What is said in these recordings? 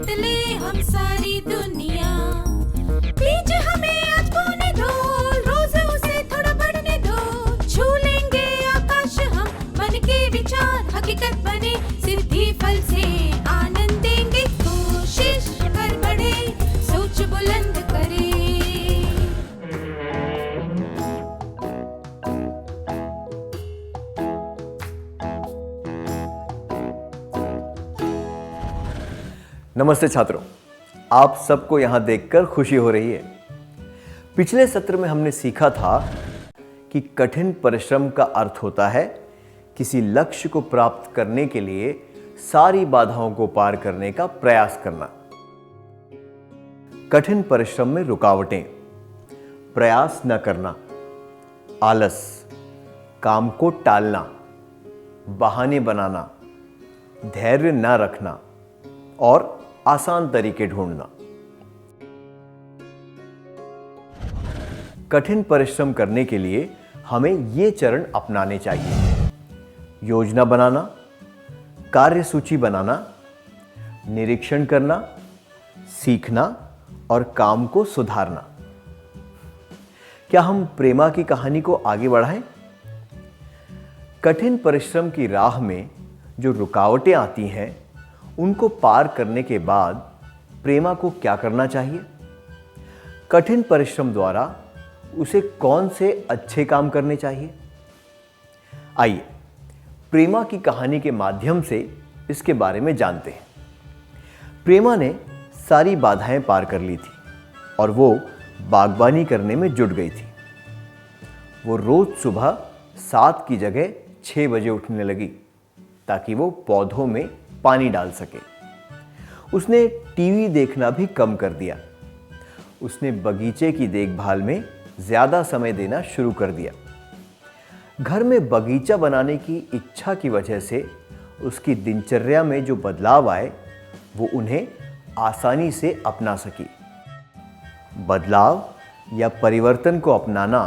जीत ले हम सारी दुनिया। बीच हमें आज बोने दो, रोज उसे थोड़ा बढ़ने दो। छू लेंगे आकाश हम, मन के विचार हकीकत बने। सिद्धि फल से आनंद देंगे, कोशिश कर बढ़े, सोच बुलंद करे। नमस्ते छात्रों, आप सबको यहाँ देखकर खुशी हो रही है। पिछले सत्र में हमने सीखा था कि कठिन परिश्रम का अर्थ होता है किसी लक्ष्य को प्राप्त करने के लिए सारी बाधाओं को पार करने का प्रयास करना। कठिन परिश्रम में रुकावटें, प्रयास न करना, आलस, काम को टालना, बहाने बनाना, धैर्य न रखना और आसान तरीके ढूंढना। कठिन परिश्रम करने के लिए हमें ये चरण अपनाने चाहिए: योजना बनाना, कार्य सूची बनाना, निरीक्षण करना, सीखना और काम को सुधारना। क्या हम प्रेमा की कहानी को आगे बढ़ाएं? कठिन परिश्रम की राह में जो रुकावटें आती हैं, उनको पार करने के बाद प्रेमा को क्या करना चाहिए? कठिन परिश्रम द्वारा उसे कौन से अच्छे काम करने चाहिए? आइए प्रेमा की कहानी के माध्यम से इसके बारे में जानते हैं। प्रेमा ने सारी बाधाएं पार कर ली थी और वो बागबानी करने में जुट गई थी। वो रोज सुबह 7 की जगह 6 बजे उठने लगी ताकि वो पौधों में पानी डाल सके। उसने टीवी देखना भी कम कर दिया। उसने बगीचे की देखभाल में ज्यादा समय देना शुरू कर दिया। घर में बगीचा बनाने की इच्छा की वजह से उसकी दिनचर्या में जो बदलाव आए, वो उन्हें आसानी से अपना सकी। बदलाव या परिवर्तन को अपनाना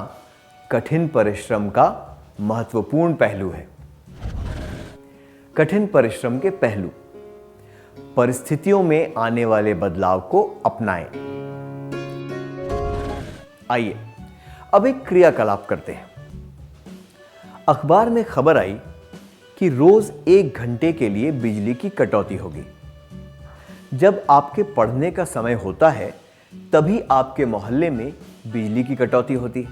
कठिन परिश्रम का महत्वपूर्ण पहलू है। कठिन परिश्रम के पहलू: परिस्थितियों में आने वाले बदलाव को अपनाएं। आइए अब एक क्रियाकलाप करते हैं। अखबार में खबर आई कि रोज 1 घंटे के लिए बिजली की कटौती होगी। जब आपके पढ़ने का समय होता है, तभी आपके मोहल्ले में बिजली की कटौती होती है।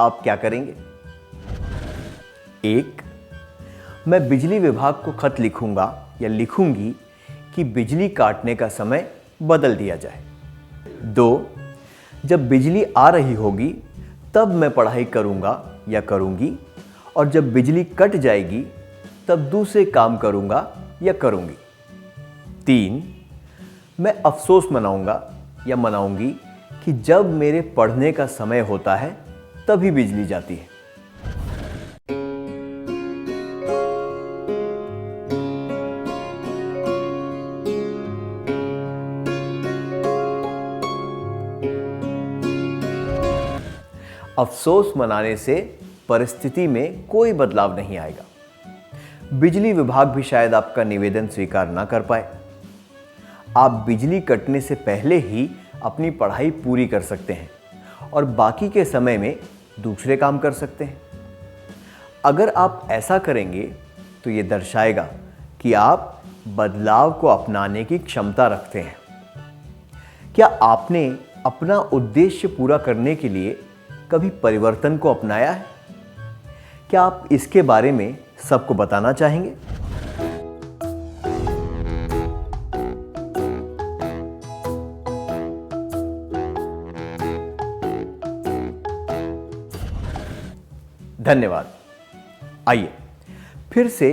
आप क्या करेंगे? 1. मैं बिजली विभाग को खत लिखूंगा या लिखूंगी कि बिजली काटने का समय बदल दिया जाए। 2. जब बिजली आ रही होगी तब मैं पढ़ाई करूंगा या करूंगी, और जब बिजली कट जाएगी तब दूसरे काम करूंगा या करूंगी। 3. मैं अफसोस मनाऊंगा या मनाऊंगी कि जब मेरे पढ़ने का समय होता है तभी बिजली जाती है। अफसोस मनाने से परिस्थिति में कोई बदलाव नहीं आएगा। बिजली विभाग भी शायद आपका निवेदन स्वीकार ना कर पाए। आप बिजली कटने से पहले ही अपनी पढ़ाई पूरी कर सकते हैं और बाकी के समय में दूसरे काम कर सकते हैं। अगर आप ऐसा करेंगे तो ये दर्शाएगा कि आप बदलाव को अपनाने की क्षमता रखते हैं। क्या आपने अपना उद्देश्य पूरा करने के लिए कभी परिवर्तन को अपनाया है? क्या आप इसके बारे में सबको बताना चाहेंगे? धन्यवाद। आइए फिर से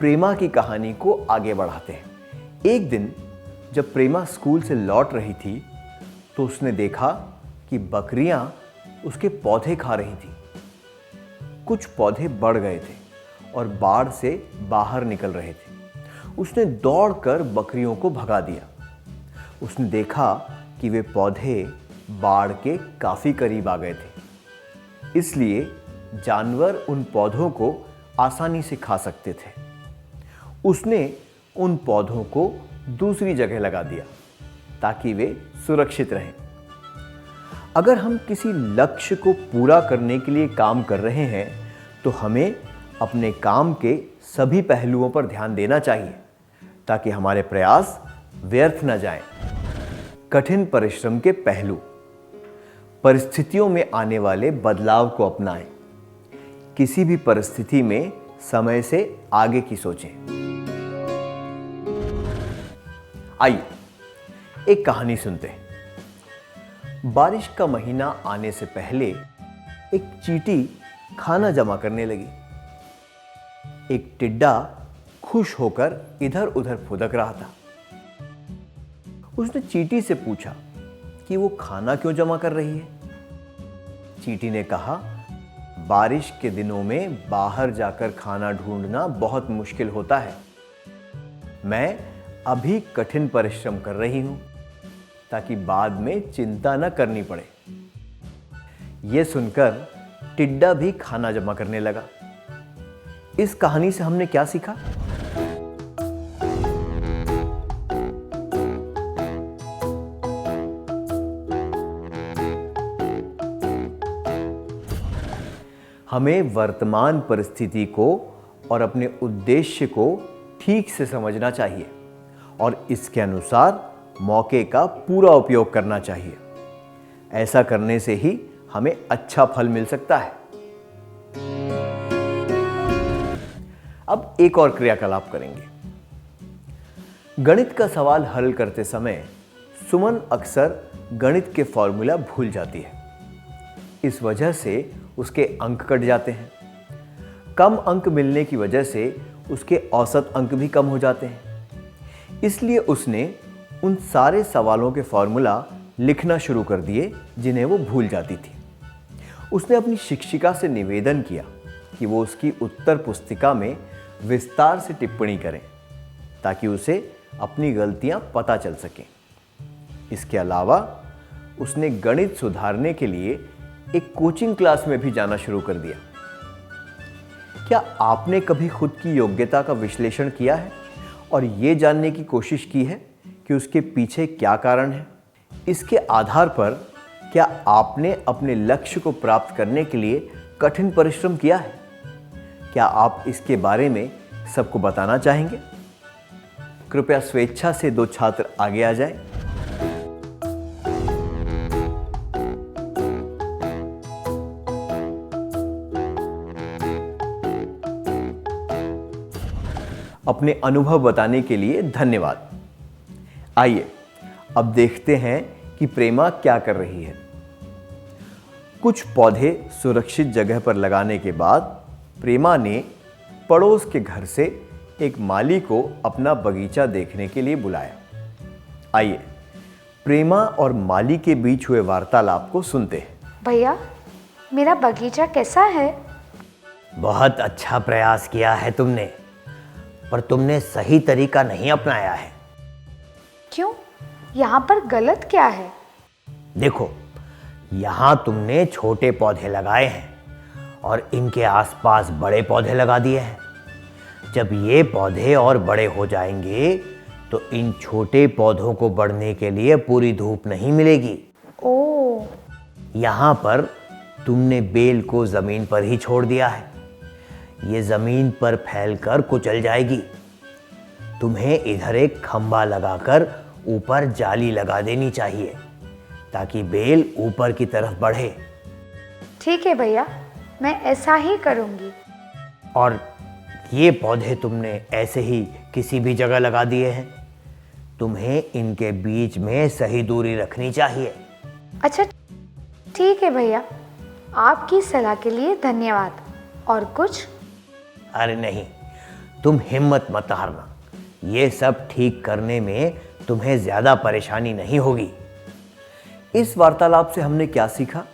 प्रेमा की कहानी को आगे बढ़ाते हैं। एक दिन जब प्रेमा स्कूल से लौट रही थी तो उसने देखा कि बकरियां उसके पौधे खा रही थी। कुछ पौधे बढ़ गए थे और बाड़ से बाहर निकल रहे थे। उसने दौड़कर बकरियों को भगा दिया। उसने देखा कि वे पौधे बाड़ के काफी करीब आ गए थे, इसलिए जानवर उन पौधों को आसानी से खा सकते थे। उसने उन पौधों को दूसरी जगह लगा दिया ताकि वे सुरक्षित रहें। अगर हम किसी लक्ष्य को पूरा करने के लिए काम कर रहे हैं तो हमें अपने काम के सभी पहलुओं पर ध्यान देना चाहिए ताकि हमारे प्रयास व्यर्थ न जाएं। कठिन परिश्रम के पहलू। परिस्थितियों में आने वाले बदलाव को अपनाएं। किसी भी परिस्थिति में समय से आगे की सोचें। आइए एक कहानी सुनते हैं। बारिश का महीना आने से पहले एक चींटी खाना जमा करने लगी। एक टिड्डा खुश होकर इधर उधर फुदक रहा था। उसने चींटी से पूछा कि वो खाना क्यों जमा कर रही है। चींटी ने कहा, बारिश के दिनों में बाहर जाकर खाना ढूंढना बहुत मुश्किल होता है। मैं अभी कठिन परिश्रम कर रही हूं ताकि बाद में चिंता न करनी पड़े। यह सुनकर टिड्डा भी खाना जमा करने लगा। इस कहानी से हमने क्या सीखा? हमें वर्तमान परिस्थिति को और अपने उद्देश्य को ठीक से समझना चाहिए और इसके अनुसार मौके का पूरा उपयोग करना चाहिए। ऐसा करने से ही हमें अच्छा फल मिल सकता है। अब एक और क्रियाकलाप करेंगे। गणित का सवाल हल करते समय सुमन अक्सर गणित के फॉर्मूला भूल जाती है। इस वजह से उसके अंक कट जाते हैं। कम अंक मिलने की वजह से उसके औसत अंक भी कम हो जाते हैं। इसलिए उसने उन सारे सवालों के फॉर्मूला लिखना शुरू कर दिए जिन्हें वो भूल जाती थी। उसने अपनी शिक्षिका से निवेदन किया कि वो उसकी उत्तर पुस्तिका में विस्तार से टिप्पणी करें ताकि उसे अपनी गलतियां पता चल सकें। इसके अलावा उसने गणित सुधारने के लिए एक कोचिंग क्लास में भी जाना शुरू कर दिया। क्या आपने कभी खुद की योग्यता का विश्लेषण किया है और यह जानने की कोशिश की है कि उसके पीछे क्या कारण है? इसके आधार पर क्या आपने अपने लक्ष्य को प्राप्त करने के लिए कठिन परिश्रम किया है? क्या आप इसके बारे में सबको बताना चाहेंगे? कृपया स्वेच्छा से 2 छात्र आगे आ जाएं। अपने अनुभव बताने के लिए धन्यवाद। आइए अब देखते हैं कि प्रेमा क्या कर रही है। कुछ पौधे सुरक्षित जगह पर लगाने के बाद प्रेमा ने पड़ोस के घर से एक माली को अपना बगीचा देखने के लिए बुलाया। आइए प्रेमा और माली के बीच हुए वार्तालाप को सुनते हैं। भैया, मेरा बगीचा कैसा है? बहुत अच्छा प्रयास किया है तुमने, पर तुमने सही तरीका नहीं अपनाया है। क्यों? यहाँ पर गलत क्या है? देखो, यहाँ तुमने छोटे पौधे लगाए हैं और इनके आसपास बड़े पौधे लगा दिए हैं। जब ये पौधे और बड़े हो जाएंगे तो इन छोटे पौधों को बढ़ने के लिए पूरी धूप नहीं मिलेगी। ओह, यहाँ पर तुमने बेल को जमीन पर ही छोड़ दिया है। ये जमीन पर फैलकर कुचल जाएगी। तुम्हें इधर एक खंभा लगाकर ऊपर जाली लगा देनी चाहिए ताकि बेल ऊपर की तरफ बढ़े। ठीक है भैया, मैं ऐसा ही करूँगी। और ये पौधे तुमने ऐसे ही किसी भी जगह लगा दिए हैं। तुम्हें इनके बीच में सही दूरी रखनी चाहिए। अच्छा ठीक है भैया, आपकी सलाह के लिए धन्यवाद। और कुछ? अरे नहीं, तुम हिम्मत मत हारना। ये सब ठीक करने में तुम्हें ज़्यादा परेशानी नहीं होगी। इस वार्तालाप से हमने क्या सीखा?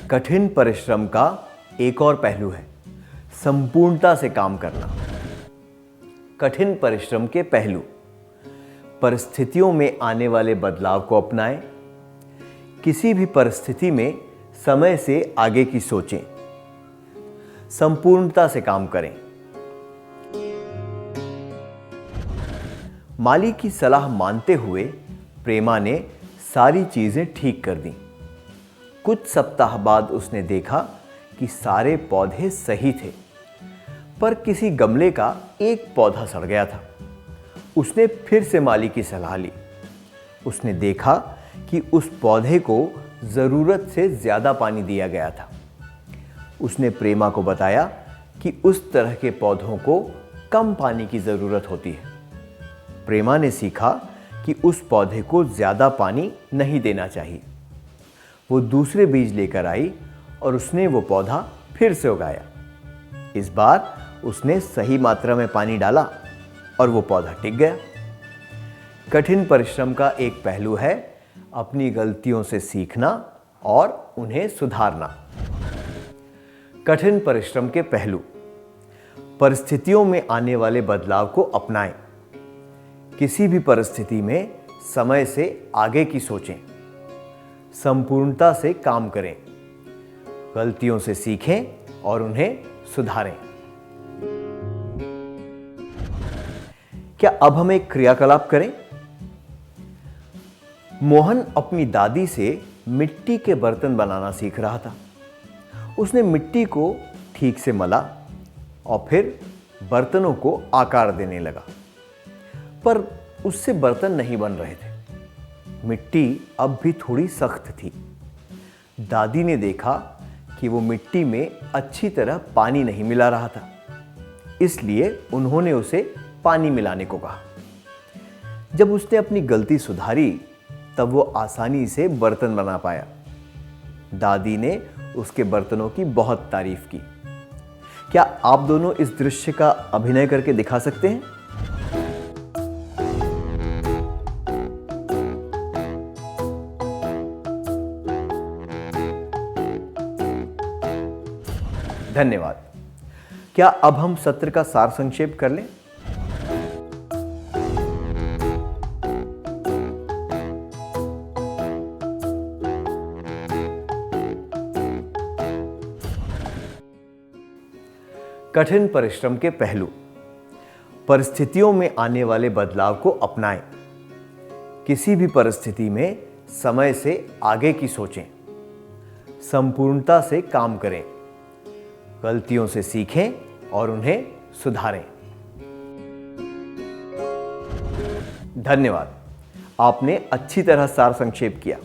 कठिन परिश्रम का एक और पहलू है संपूर्णता से काम करना। कठिन परिश्रम के पहलू: परिस्थितियों में आने वाले बदलाव को अपनाएं, किसी भी परिस्थिति में समय से आगे की सोचें, संपूर्णता से काम करें। माली की सलाह मानते हुए प्रेमा ने सारी चीजें ठीक कर दी। कुछ सप्ताह बाद उसने देखा कि सारे पौधे सही थे, पर किसी गमले का एक पौधा सड़ गया था। उसने फिर से माली की सलाह ली। उसने देखा कि उस पौधे को जरूरत से ज्यादा पानी दिया गया था। उसने प्रेमा को बताया कि उस तरह के पौधों को कम पानी की जरूरत होती है। प्रेमा ने सीखा कि उस पौधे को ज्यादा पानी नहीं देना चाहिए। वो दूसरे बीज लेकर आई और उसने वो पौधा फिर से उगाया। इस बार उसने सही मात्रा में पानी डाला और वो पौधा टिक गया। कठिन परिश्रम का एक पहलू है अपनी गलतियों से सीखना और उन्हें सुधारना। कठिन परिश्रम के पहलू। परिस्थितियों में आने वाले बदलाव को अपनाएं। किसी भी परिस्थिति में समय से आगे की सोचें, संपूर्णता से काम करें, गलतियों से सीखें और उन्हें सुधारें। क्या अब हम एक क्रियाकलाप करें? मोहन अपनी दादी से मिट्टी के बर्तन बनाना सीख रहा था। उसने मिट्टी को ठीक से मला और फिर बर्तनों को आकार देने लगा, पर उससे बर्तन नहीं बन रहे थे। मिट्टी अब भी थोड़ी सख्त थी। दादी ने देखा कि वो मिट्टी में अच्छी तरह पानी नहीं मिला रहा था, इसलिए उन्होंने उसे पानी मिलाने को कहा। जब उसने अपनी गलती सुधारी तब वो आसानी से बर्तन बना पाया। दादी ने उसके बर्तनों की बहुत तारीफ की। क्या आप दोनों इस दृश्य का अभिनय करके दिखा सकते हैं? धन्यवाद। क्या अब हम सत्र का सार संक्षेप कर लें? कठिन परिश्रम के पहलू। परिस्थितियों में आने वाले बदलाव को अपनाएं। किसी भी परिस्थिति में समय से आगे की सोचें, संपूर्णता से काम करें, गलतियों से सीखें और उन्हें सुधारें। धन्यवाद। आपने अच्छी तरह सार संक्षेप किया।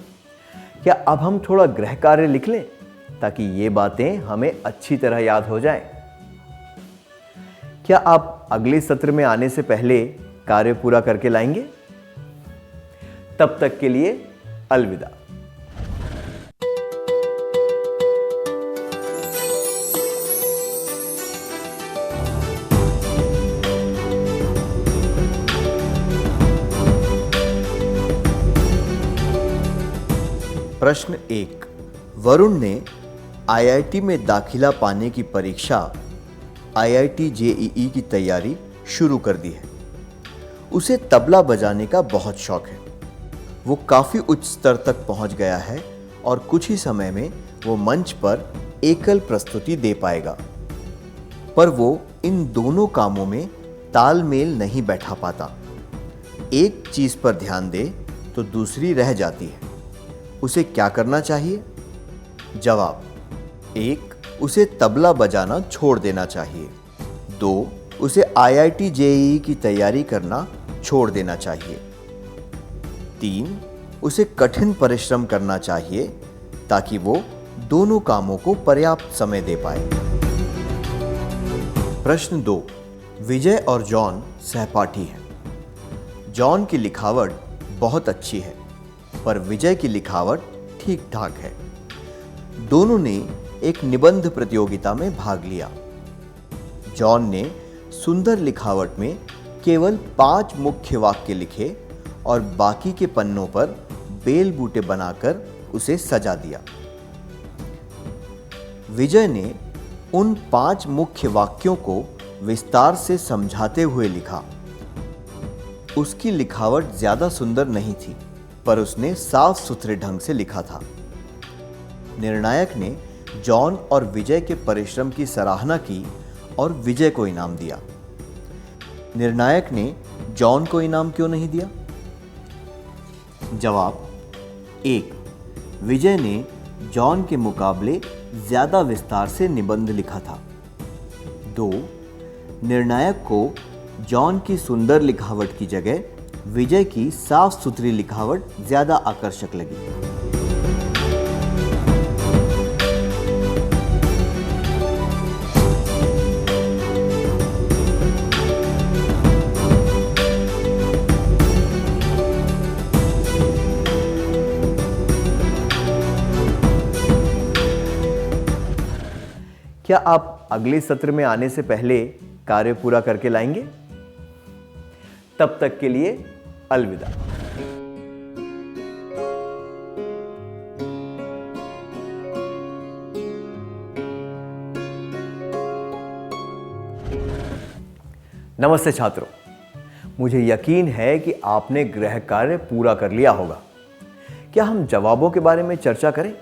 क्या अब हम थोड़ा गृह कार्य लिख लें ताकि ये बातें हमें अच्छी तरह याद हो जाएं? क्या आप अगले सत्र में आने से पहले कार्य पूरा करके लाएंगे? तब तक के लिए अलविदा। प्रश्न 1। वरुण ने आईआईटी में दाखिला पाने की परीक्षा आईआईटी जेईई की तैयारी शुरू कर दी है। उसे तबला बजाने का बहुत शौक है। वो काफ़ी उच्च स्तर तक पहुंच गया है और कुछ ही समय में वो मंच पर एकल प्रस्तुति दे पाएगा। पर वो इन दोनों कामों में तालमेल नहीं बैठा पाता। एक चीज़ पर ध्यान दे तो दूसरी रह जाती है। उसे क्या करना चाहिए? जवाब: 1. उसे तबला बजाना छोड़ देना चाहिए। 2. उसे आईआईटी जेईई की तैयारी करना छोड़ देना चाहिए। 3. उसे कठिन परिश्रम करना चाहिए ताकि वो दोनों कामों को पर्याप्त समय दे पाए। प्रश्न 2। विजय और जॉन सहपाठी हैं। जॉन की लिखावट बहुत अच्छी है, पर विजय की लिखावट ठीक ठाक है। दोनों ने एक निबंध प्रतियोगिता में भाग लिया। जॉन ने सुंदर लिखावट में केवल 5 मुख्य वाक्य लिखे और बाकी के पन्नों पर बेल बूटे बनाकर उसे सजा दिया। विजय ने उन 5 मुख्य वाक्यों को विस्तार से समझाते हुए लिखा। उसकी लिखावट ज्यादा सुंदर नहीं थी, पर उसने साफ सुथरे ढंग से लिखा था। निर्णायक ने जॉन और विजय के परिश्रम की सराहना की और विजय को इनाम दिया। निर्णायक ने जॉन को इनाम क्यों नहीं दिया? जवाब: 1. विजय ने जॉन के मुकाबले ज्यादा विस्तार से निबंध लिखा था। 2. निर्णायक को जॉन की सुंदर लिखावट की जगह विजय की साफ सुथरी लिखावट ज्यादा आकर्षक लगी। क्या आप अगले सत्र में आने से पहले कार्य पूरा करके लाएंगे? तब तक के लिए अलविदा। नमस्ते छात्रों, मुझे यकीन है कि आपने गृह कार्य पूरा कर लिया होगा। क्या हम जवाबों के बारे में चर्चा करें?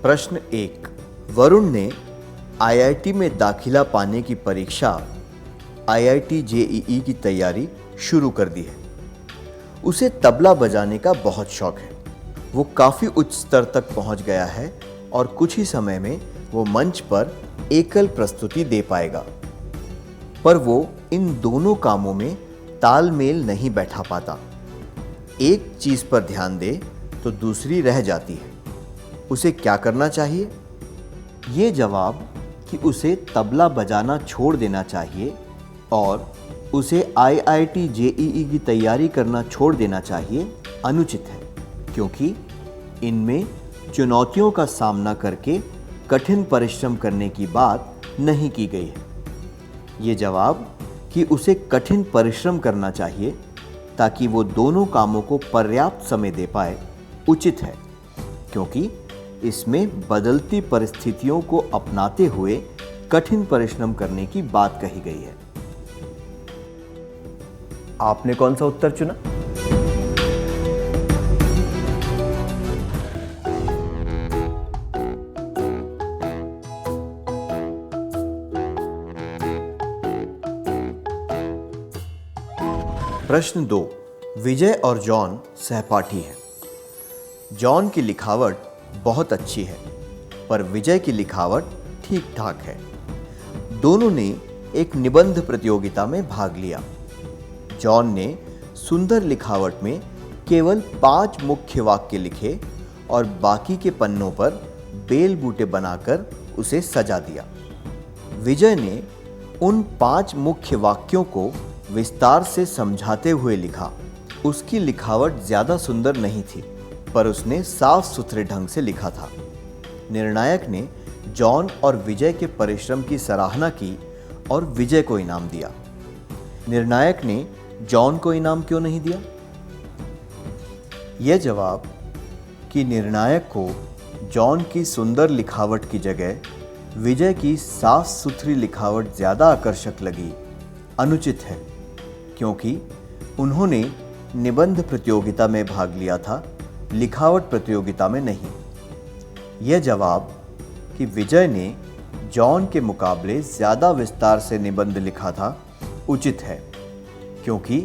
प्रश्न 1। वरुण ने आईआईटी में दाखिला पाने की परीक्षा आईआईटी जेईई की तैयारी शुरू कर दी है। उसे तबला बजाने का बहुत शौक है। वो काफ़ी उच्च स्तर तक पहुंच गया है और कुछ ही समय में वो मंच पर एकल प्रस्तुति दे पाएगा। पर वो इन दोनों कामों में तालमेल नहीं बैठा पाता। एक चीज़ पर ध्यान दे तो दूसरी रह जाती है। उसे क्या करना चाहिए? ये जवाब कि उसे तबला बजाना छोड़ देना चाहिए और उसे आईआईटी जेईई की तैयारी करना छोड़ देना चाहिए अनुचित है, क्योंकि इनमें चुनौतियों का सामना करके कठिन परिश्रम करने की बात नहीं की गई है। ये जवाब कि उसे कठिन परिश्रम करना चाहिए ताकि वो दोनों कामों को पर्याप्त समय दे पाए उचित है, क्योंकि इसमें बदलती परिस्थितियों को अपनाते हुए कठिन परिश्रम करने की बात कही गई है। आपने कौन सा उत्तर चुना? प्रश्न 2। विजय और जॉन सहपाठी हैं। जॉन की लिखावट बहुत अच्छी है, पर विजय की लिखावट ठीक ठाक है। दोनों ने एक निबंध प्रतियोगिता में भाग लिया। जॉन ने सुंदर लिखावट में केवल 5 मुख्य वाक्य लिखे और बाकी के पन्नों पर बेल बूटे बनाकर उसे सजा दिया। विजय ने उन 5 मुख्य वाक्यों को विस्तार से समझाते हुए लिखा। उसकी लिखावट ज्यादा सुंदर नहीं थी, पर उसने साफ सुथरे ढंग से लिखा था। निर्णायक ने जॉन और विजय के परिश्रम की सराहना की और विजय को इनाम दिया। निर्णायक ने जॉन को इनाम क्यों नहीं दिया? यह जवाब कि निर्णायक को जॉन की सुंदर लिखावट की जगह विजय की साफ सुथरी लिखावट ज्यादा आकर्षक लगी अनुचित है, क्योंकि उन्होंने निबंध प्रतियोगिता में भाग लिया था, लिखावट प्रतियोगिता में नहीं। यह जवाब कि विजय ने जॉन के मुकाबले ज़्यादा विस्तार से निबंध लिखा था उचित है, क्योंकि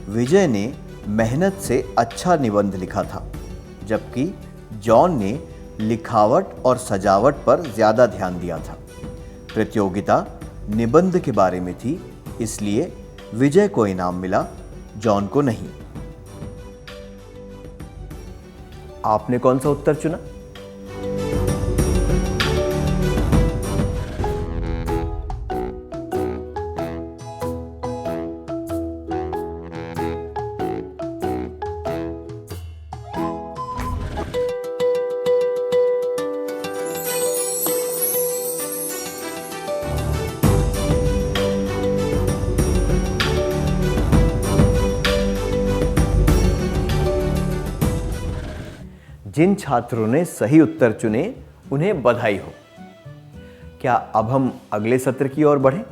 विजय ने मेहनत से अच्छा निबंध लिखा था, जबकि जॉन ने लिखावट और सजावट पर ज़्यादा ध्यान दिया था। प्रतियोगिता निबंध के बारे में थी, इसलिए विजय को इनाम मिला, जॉन को नहीं। आपने कौन सा उत्तर चुना? जिन छात्रों ने सही उत्तर चुने उन्हें बधाई हो। क्या अब हम अगले सत्र की ओर बढ़ें?